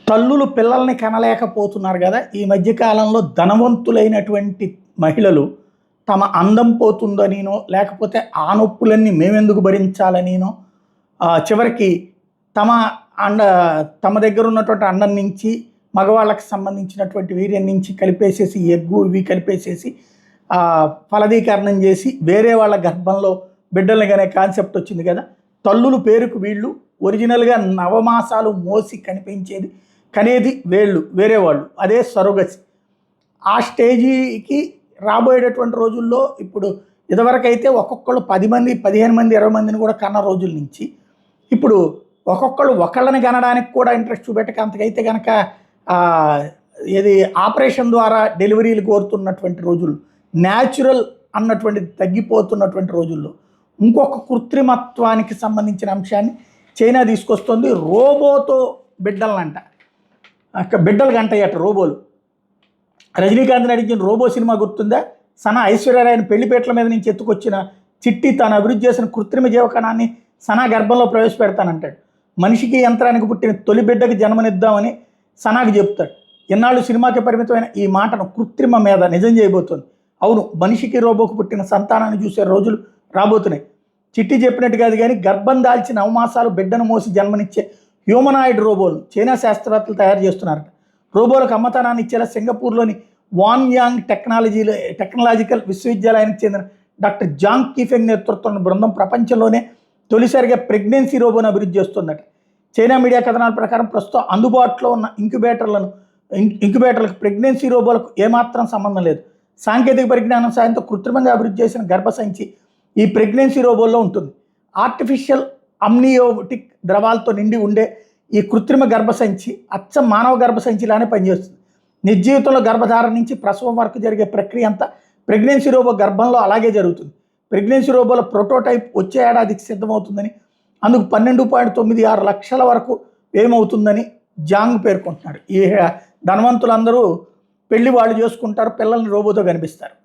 తల్లులు పిల్లల్ని కనలేకపోతున్నారు కదా. ఈ మధ్య కాలంలో ధనవంతులైనటువంటి మహిళలు తమ అందం పోతుందనినో, లేకపోతే ఆ నొప్పులన్నీ మేమెందుకు భరించాలనినో, చివరికి తమ అండ తమ దగ్గర ఉన్నటువంటి అండం నుంచి మగవాళ్ళకి సంబంధించినటువంటి వీర్యం నుంచి కలిపేసేసి ఎగ్గు ఇవి కలిపేసేసి ఫలదీకరణం చేసి వేరే వాళ్ళ గర్భంలో బిడ్డల్ని అనే కాన్సెప్ట్ వచ్చింది కదా. తల్లులు పేరుకు వీళ్ళు, ఒరిజినల్గా నవమాసాలు మోసి కనిపించేది కనేది వేరే వాళ్ళు, అదే సరోగసి. ఆ స్టేజీకి రాబోయేటటువంటి రోజుల్లో ఇప్పుడు ఇదివరకైతే ఒక్కొక్కళ్ళు 10 మంది 15 మంది 20 మందిని కూడా కన్న రోజుల నుంచి ఇప్పుడు ఒక్కొక్కళ్ళు ఒకళ్ళని కనడానికి కూడా ఇంట్రెస్ట్ చూపెట్టక, అంతకైతే కనుక ఏది ఆపరేషన్ ద్వారా డెలివరీలు కోరుతున్నటువంటి రోజులు, న్యాచురల్ అన్నటువంటిది తగ్గిపోతున్నటువంటి రోజుల్లో ఇంకొక కృత్రిమత్వానికి సంబంధించిన అంశాన్ని చైనా తీసుకొస్తుంది. రోబోతో బిడ్డలనంట, బిడ్డలు గంటయ్యట రోబోలు. రజనీకాంత్ నటించిన రోబో సినిమా గుర్తుందా? సనా ఐశ్వర్యరాయని పెళ్లిపేటల మీద నుంచి ఎత్తుకొచ్చిన చిట్టి తాను అభివృద్ధి చేసిన కృత్రిమ జీవకణాన్ని సనా గర్భంలో ప్రవేశపెడతానంటాడు. మనిషికి యంత్రానికి పుట్టిన తొలి బిడ్డకి జన్మనిద్దామని సనాకి చెప్తాడు. ఎన్నాళ్ళు సినిమాకి పరిమితమైన ఈ మాటను కృత్రిమ మీద నిజం చేయబోతోంది. అవును, మనిషికి రోబోకు పుట్టిన సంతానాన్ని చూసే రోజులు రాబోతున్నాయి. చిట్టి చెప్పినట్టు కాదు కానీ గర్భం దాల్చిన 9 మాసాలు బిడ్డను మోసి జన్మనిచ్చే హ్యూమనాయిడ్ రోబోలు చైనా శాస్త్రవేత్తలు తయారు చేస్తున్నారట. రోబోలకు అమ్మతనాన్ని ఇచ్చేలా సింగపూర్లోని వాన్యాంగ్ టెక్నాలజికల్ విశ్వవిద్యాలయానికి చెందిన డాక్టర్ జాంగ్ కీఫెంగ్ నేతృత్వంలో బృందం ప్రపంచంలోనే తొలిసారిగా ప్రెగ్నెన్సీ రోబోను అభివృద్ధి చేస్తుందట. చైనా మీడియా కథనాల ప్రకారం ప్రస్తుతం అందుబాటులో ఉన్న ఇంక్యుబేటర్లకు ప్రెగ్నెన్సీ రోబోలకు ఏమాత్రం సంబంధం లేదు. సాంకేతిక పరిజ్ఞానం సాయంతో కృత్రిమంగా అభివృద్ధి చేసిన గర్భసంచి ఈ ప్రెగ్నెన్సీ రోబోల్లో ఉంటుంది. ఆర్టిఫిషియల్ అమ్నియోటిక్ ద్రవాలతో నిండి ఉండే ఈ కృత్రిమ గర్భసంచి అచ్చం మానవ గర్భసంచిలానే పనిచేస్తుంది. నిజ జీవితంలో గర్భధారణ నుంచి ప్రసవం వరకు జరిగే ప్రక్రియ అంతా ప్రెగ్నెన్సీ రోబో గర్భంలో అలాగే జరుగుతుంది. ప్రెగ్నెన్సీ రోబోల ప్రోటోటైప్ వచ్చే ఏడాదికి సిద్ధమవుతుందని, అందుకు 12.96 లక్షల వరకు వ్యయమవుతుందని జాంగ్ పేర్కొంటున్నాడు. ఈ ధనవంతులందరూ పెళ్లి వాళ్ళు చేసుకుంటారు, పిల్లల్ని రోబోతో కనిపిస్తారు.